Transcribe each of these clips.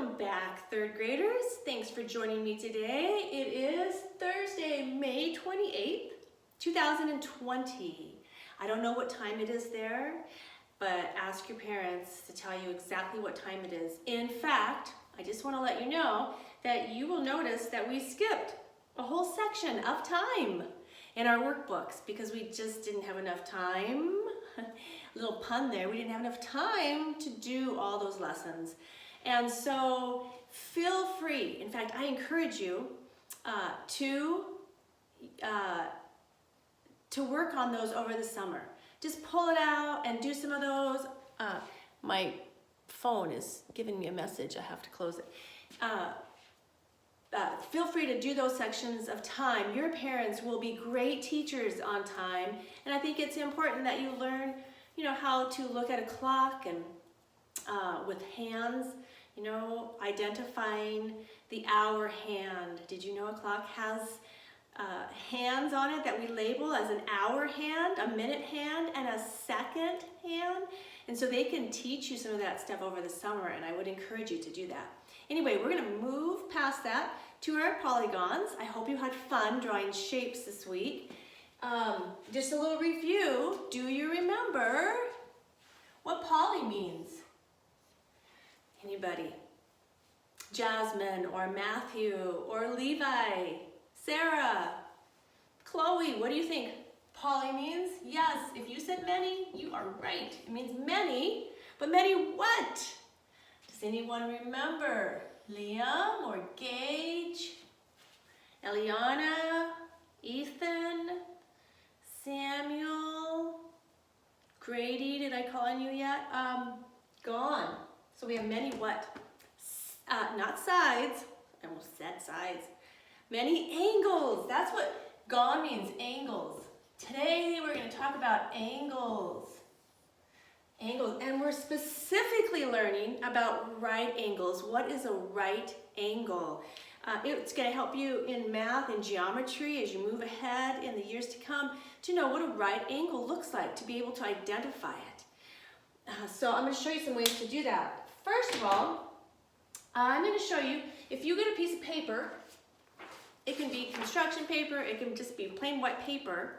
Welcome back, third graders. Thanks for joining me today. It is Thursday, May 28th, 2020. I don't know what time it is there, but ask your parents to tell you exactly what time it is. In fact, I just want to let you know that you will notice that we skipped a whole section of time in our workbooks because we just didn't have enough time. Little pun there, we didn't have enough time to do all those lessons. And so feel free, in fact, I encourage you to work on those over the summer. Just pull it out and do some of those. My phone is giving me a message, I have to close it. Feel free to do those sections of time. Your parents will be great teachers on time, and I think it's important that you learn, how to look at a clock and with hands, identifying the hour hand. Did you know a clock has hands on it that we label as an hour hand, a minute hand, and a second hand? And so they can teach you some of that stuff over the summer, and I would encourage you to do that. Anyway, we're going to move past that to our polygons. I hope you had fun drawing shapes this week. Just a little review. Do you remember what poly means? Anybody? Jasmine or Matthew or Levi, Sarah, Chloe, what do you think poly means? Yes, if you said many, you are right. It means many, but many what? Does anyone remember? Liam or Gage, Eliana, Ethan, Samuel, Grady, did I call on you yet? Gone. So we have many what? Not sides, I almost said sides. Many angles, that's what gone means, angles. Today we're going to talk about angles. Angles, and we're specifically learning about right angles. What is a right angle? It's going to help you in math and geometry as you move ahead in the years to come to know what a right angle looks like, to be able to identify it. So I'm going to show you some ways to do that. First of all, I'm going to show you, if you get a piece of paper, it can be construction paper, it can just be plain white paper,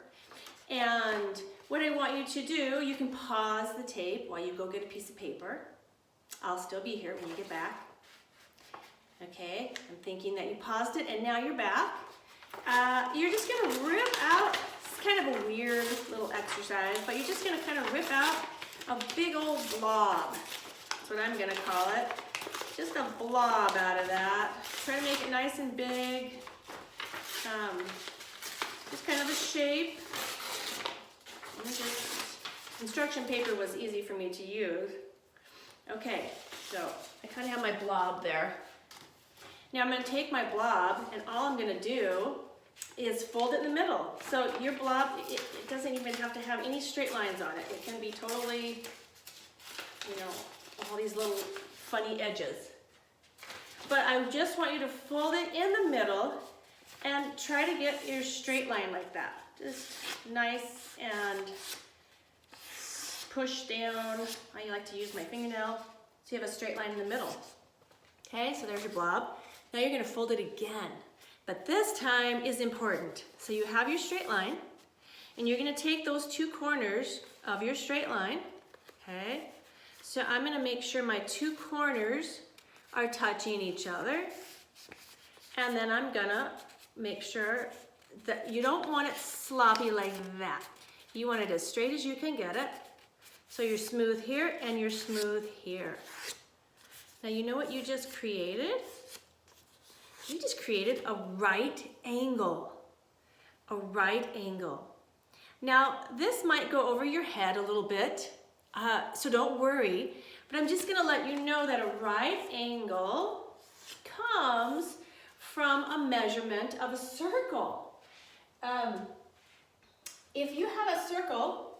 and what I want you to do, you can pause the tape while you go get a piece of paper. I'll still be here when you get back. Okay, I'm thinking that you paused it and now you're back. You're just going to rip out, it's kind of a weird little exercise, but you're just going to kind of rip out a big old blob. That's what I'm going to call it. Just a blob out of that. Try to make it nice and big. Just kind of a shape. Construction paper was easy for me to use. Okay, so I kind of have my blob there. Now I'm going to take my blob and all I'm going to do is fold it in the middle. So your blob, it doesn't even have to have any straight lines on it. It can be totally, all these little funny edges. But I just want you to fold it in the middle and try to get your straight line like that. Just nice and push down. I like to use my fingernail so you have a straight line in the middle. Okay, so there's your blob. Now you're going to fold it again, but this time is important. So you have your straight line, and you're going to take those two corners of your straight line. Okay, so I'm going to make sure my two corners are touching each other, and then I'm going to make sure that you don't want it sloppy like that. You want it as straight as you can get it. So you're smooth here and you're smooth here. Now you know what you just created? You just created a right angle. A right angle. Now this might go over your head a little bit, so don't worry, but I'm just gonna let you know that a right angle comes from a measurement of a circle. If you have a circle,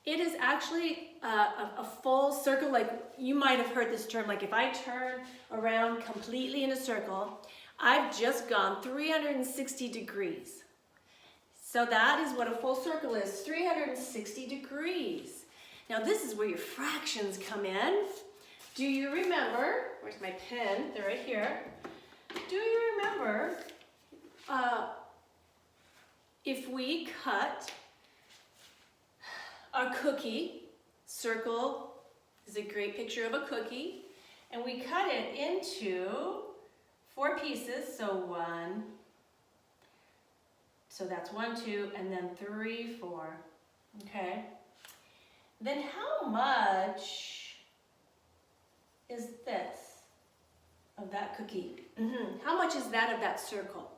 it is actually a full circle. Like you might have heard this term, like if I turn around completely in a circle, I've just gone 360 degrees. So that is what a full circle is, 360 degrees. Now this is where your fractions come in. Do you remember, where's my pen? They're right here. Do you remember if we cut a cookie, circle is a great picture of a cookie, and we cut it into 4 pieces, so that's 1, 2, and then 3, 4, okay? Then how much is this of that cookie? How much is that of that circle?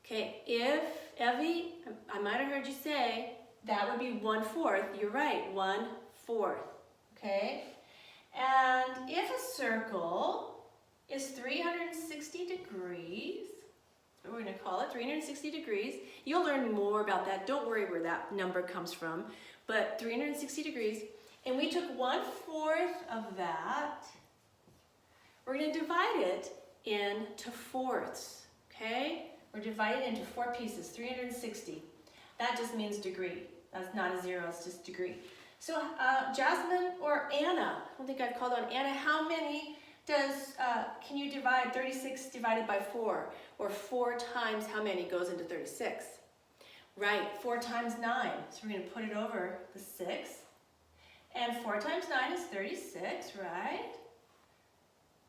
Okay, if Evie, I might have heard you say, that would be 1/4. You're right, 1/4, okay? And if a circle is 360 degrees, that's what we're gonna call it, 360 degrees. You'll learn more about that. Don't worry where that number comes from, but 360 degrees. And we took 1/4 of that. We're gonna divide it into fourths, okay? We're dividing into 4 pieces, 360. That just means degree. That's not a 0, it's just degree. So Jasmine or Anna, I don't think I've called on Anna, how many can you divide 36 divided by 4? Or 4 times how many goes into 36? Right, 4 times 9. So we're gonna put it over the 6. And 4 times 9 is 36, right?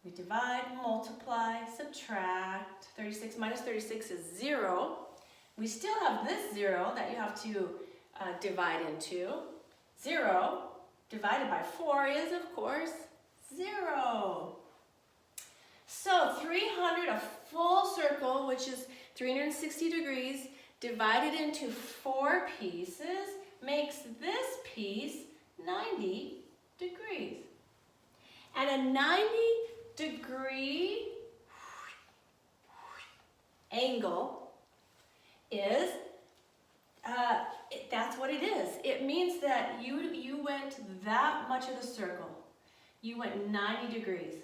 We divide, multiply, subtract. 36 minus 36 is 0. We still have this 0 that you have to divide into. 0 divided by 4 is, of course, 0. So 300, a full circle, which is 360 degrees, divided into 4 pieces, makes this piece 90 degrees. And a 90-degree angle is, that's what it is. It means that you went that much of the circle. You went 90 degrees.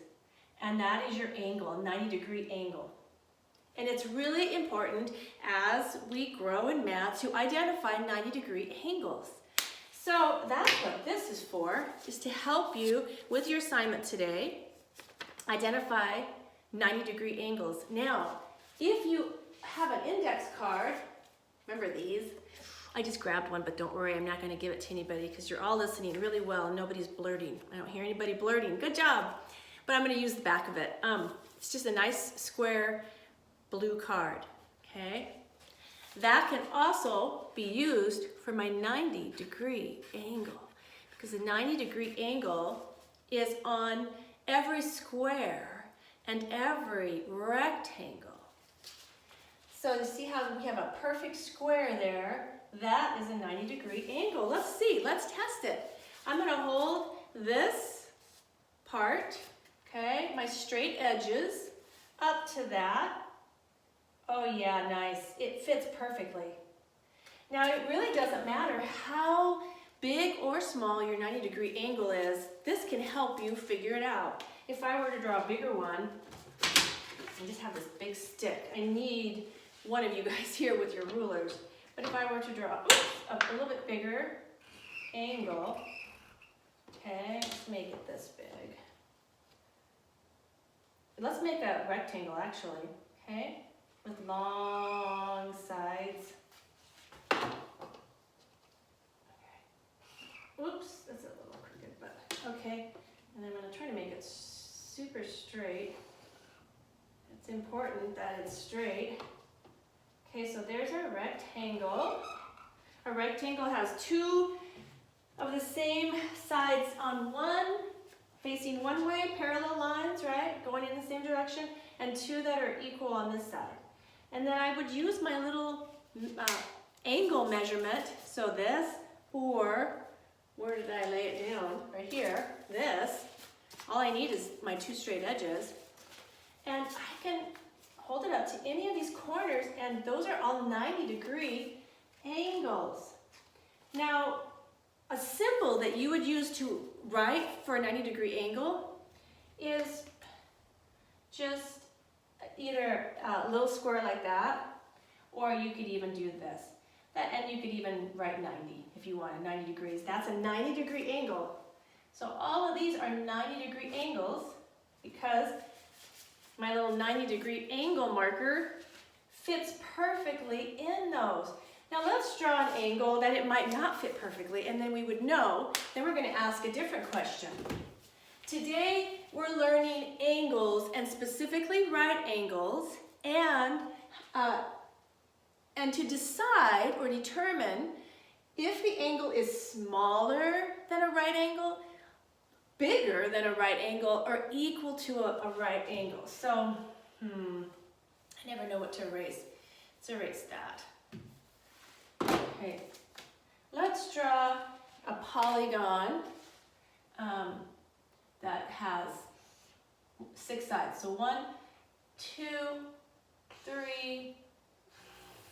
And that is your angle, a 90-degree angle. And it's really important as we grow in math to identify 90-degree angles. So that's what this is for, is to help you with your assignment today, identify 90-degree angles. Now, if you have an index card, remember these? I just grabbed one, but don't worry, I'm not gonna give it to anybody because you're all listening really well and nobody's blurting. I don't hear anybody blurting, good job. But I'm gonna use the back of it. It's just a nice square blue card, okay? That can also be used for my 90-degree angle because the 90-degree angle is on every square and every rectangle. So you see how we have a perfect square there? That is a 90-degree angle. Let's see, let's test it. I'm gonna hold this part, okay, my straight edges up to that. Oh yeah, nice. It fits perfectly. Now it really doesn't matter how big or small your 90-degree angle is. This can help you figure it out. If I were to draw a bigger one, I just have this big stick. I need one of you guys here with your rulers. But if I were to draw a little bit bigger angle, okay, let's make it this big. Let's make a rectangle actually, okay? With long sides. Okay. Oops, that's a little crooked, but okay. And I'm going to try to make it super straight. It's important that it's straight. Okay, so there's our rectangle. A rectangle has 2 of the same sides on one, facing one way, parallel lines, right? Going in the same direction, and 2 that are equal on this side. And then I would use my little angle measurement, so this, or where did I lay it down? Right here, this. All I need is my 2 straight edges. And I can hold it up to any of these corners, and those are all 90-degree angles. Now, a symbol that you would use to write for a 90-degree angle is just either a little square like that, or you could even do this. And you could even write 90 if you wanted 90 degrees. That's a 90-degree angle. So all of these are 90-degree angles because my little 90-degree angle marker fits perfectly in those. Now let's draw an angle that it might not fit perfectly, and then we would know. Then we're going to ask a different question. Today we're learning angles, and specifically right angles, and to decide or determine if the angle is smaller than a right angle, bigger than a right angle, or equal to a right angle. So, I never know what to erase. Let's erase that. Okay, let's draw a polygon that has 6 sides. So 1, 2, 3,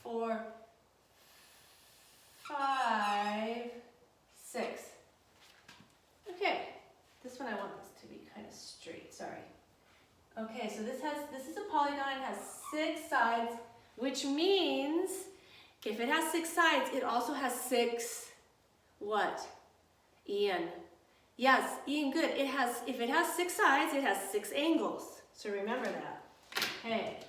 4, 5, 6. Okay, this one I want this to be kind of straight, sorry. Okay, so this is a polygon, it has 6 sides, which means if it has 6 sides, it also has 6 what? Ian. Yes, Ian, good. If it has 6 sides, it has 6 angles. So remember that. Okay,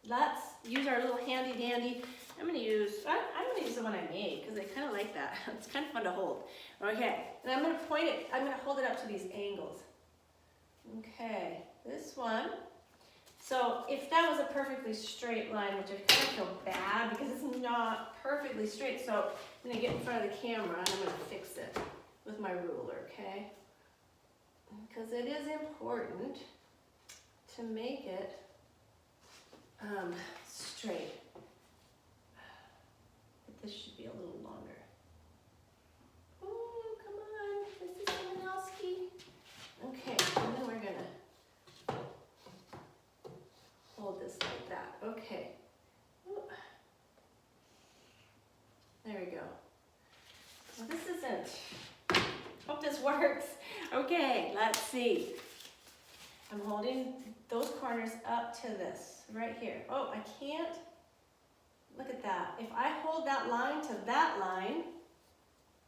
let's use our little handy dandy. I'm gonna use the one I made because I kind of like that. It's kind of fun to hold. Okay, and I'm gonna hold it up to these angles. Okay, this one. So if that was a perfectly straight line, which I kind of feel bad because it's not perfectly straight, so I'm gonna get in front of the camera and I'm gonna fix it with my ruler, okay? Because it is important to make it straight. But this should be a little longer. Oh, come on, Mrs. Simonowski. Okay, and then we're gonna hold this like that. Okay. Ooh. There we go. Well, this isn't. Hope this works. Okay, let's see. I'm holding those corners up to this right here. Oh, I can't. Look at that. If I hold that line to that line,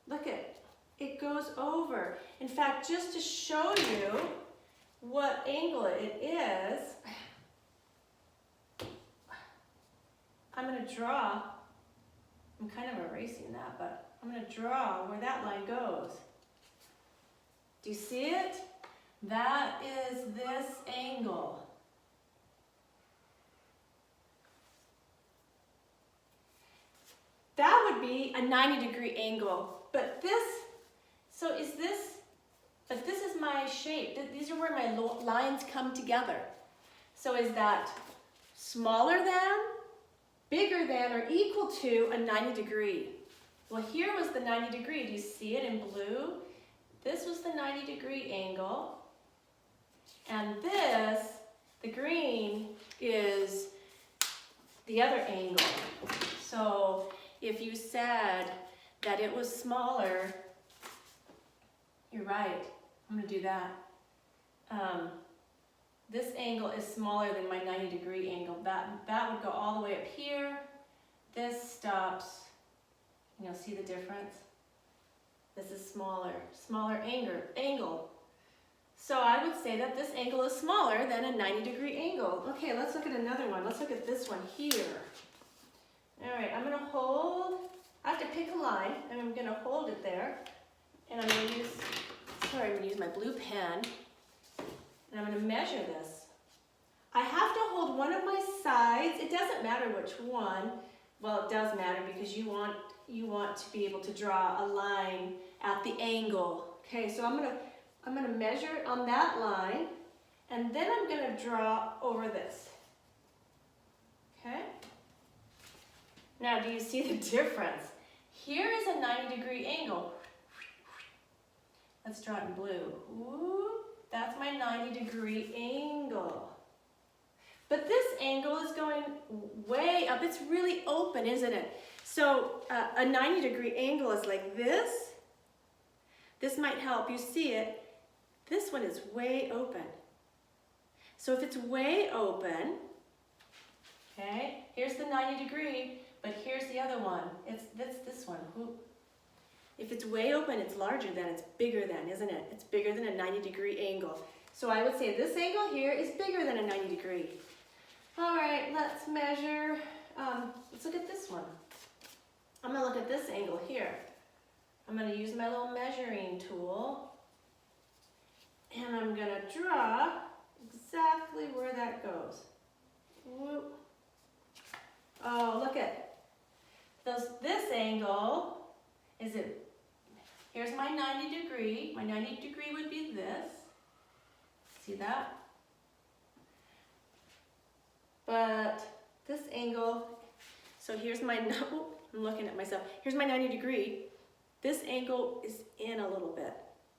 look at it goes over. In fact, just to show you what angle it is, I'm going to draw. I'm kind of erasing that, but I'm going to draw where that line goes. Do you see it? That is this angle. That would be a 90-degree angle, but this is my shape. These are where my lines come together. So is that smaller than, bigger than, or equal to a 90-degree? Well, here was the 90-degree. Do you see it in blue? This was the 90-degree angle. And this, the green, is the other angle. So if you said that it was smaller, you're right. I'm going to do that. This angle is smaller than my 90-degree angle. That would go all the way up here. This stops. You know, see the difference? This is smaller angle. So I would say that this angle is smaller than a 90-degree angle. Okay, let's look at another one. Let's look at this one here. All right, I'm going to hold. I have to pick a line, and I'm going to hold it there. And I'm going to use my blue pen, and I'm going to measure this. I have to hold one of my sides. It doesn't matter which one. Well, it does matter because you want to be able to draw a line at the angle. Okay, so I'm going to measure on that line, and then I'm going to draw over this. Okay? Now, do you see the difference? Here is a 90-degree angle. Let's draw it in blue. Ooh, that's my 90-degree angle. But this angle is going way up. It's really open, isn't it? So a 90-degree angle is like this. This might help you see it. This one is way open. So if it's way open, okay, here's the 90-degree, but here's the other one. It's this one. If it's way open, it's larger than, it's bigger than, isn't it? It's bigger than a 90-degree angle. So I would say this angle here is bigger than a 90 degree. All right, let's measure, let's look at this one. I'm gonna look at this angle here. I'm gonna use my little measuring tool and I'm gonna draw exactly where that goes. Whoop. Oh, look at this angle. Is it, here's my 90 degree. My 90 degree would be this. See that? But this angle, so here's my, oh, I'm looking at myself. Here's my 90 degree. This angle is in a little bit,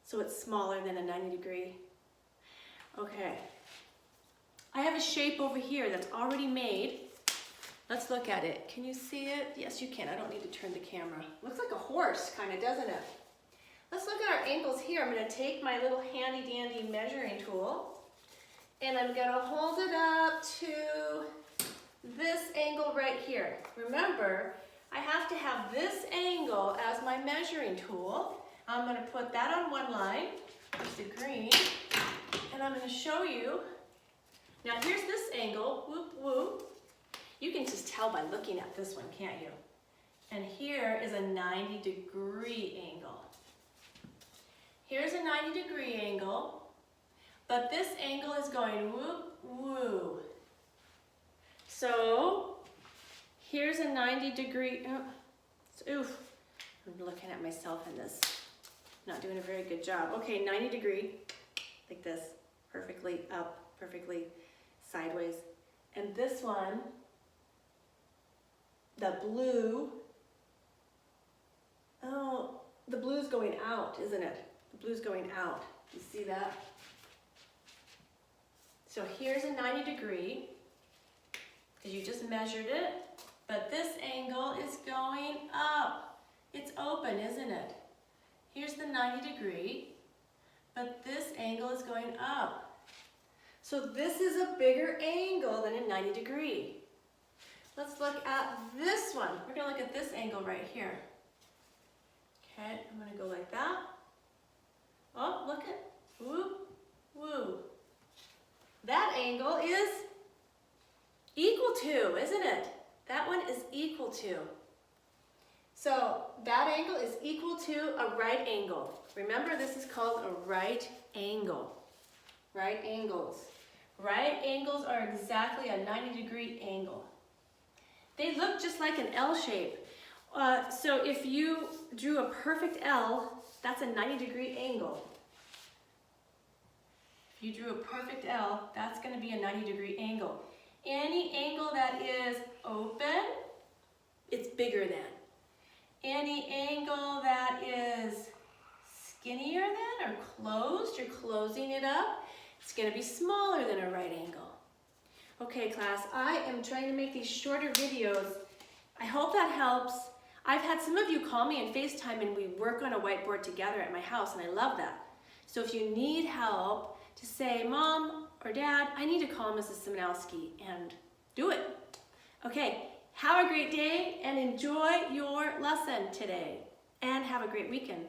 so it's smaller than a 90 degree. Okay. I have a shape over here that's already made. Let's look at it. Can you see it? Yes, you can. I don't need to turn the camera. Looks like a horse, kind of, doesn't it? Let's look at our angles here. I'm going to take my little handy dandy measuring tool and I'm going to hold it up to this angle right here. Remember, I have to have this angle as my measuring tool. I'm going to put that on one line, just the green, and I'm going to show you. Now here's this angle, whoop whoop. You can just tell by looking at this one, can't you? And here is a 90-degree angle. Here's a 90-degree angle, but this angle is going whoop woo. So here's a 90-degree, oof, I'm looking at myself in this. Not doing a very good job. Okay, 90 degree, like this, perfectly up, perfectly sideways. And this one, the blue, oh, the blue's going out, isn't it? The blue's going out. You see that? So here's a 90 degree, because you just measured it, but this angle is going up. It's open, isn't it? Here's the 90 degree, but this angle is going up. So this is a bigger angle than a 90 degree. Let's look at this one. We're going to look at this angle right here. Okay, I'm going to go like that. Oh, look at, woo, woo. That angle is equal to, isn't it? That one is equal to. So that angle is equal to a right angle. Remember, this is called a right angle. Right angles. Right angles are exactly a 90-degree angle. They look just like an L shape. So if you drew a perfect L, that's a 90-degree angle. If you drew a perfect L, that's going to be a 90-degree angle. Any angle that is open, it's bigger than. Any angle that is skinnier than or closed, you're closing it up, it's going to be smaller than a right angle. Okay, class, I am trying to make these shorter videos. I hope that helps. I've had some of you call me and FaceTime and we work on a whiteboard together at my house and I love that. So if you need help to say, Mom or Dad, I need to call Mrs. Simonowski and do it. Okay, have a great day and enjoy your lesson today and have a great weekend.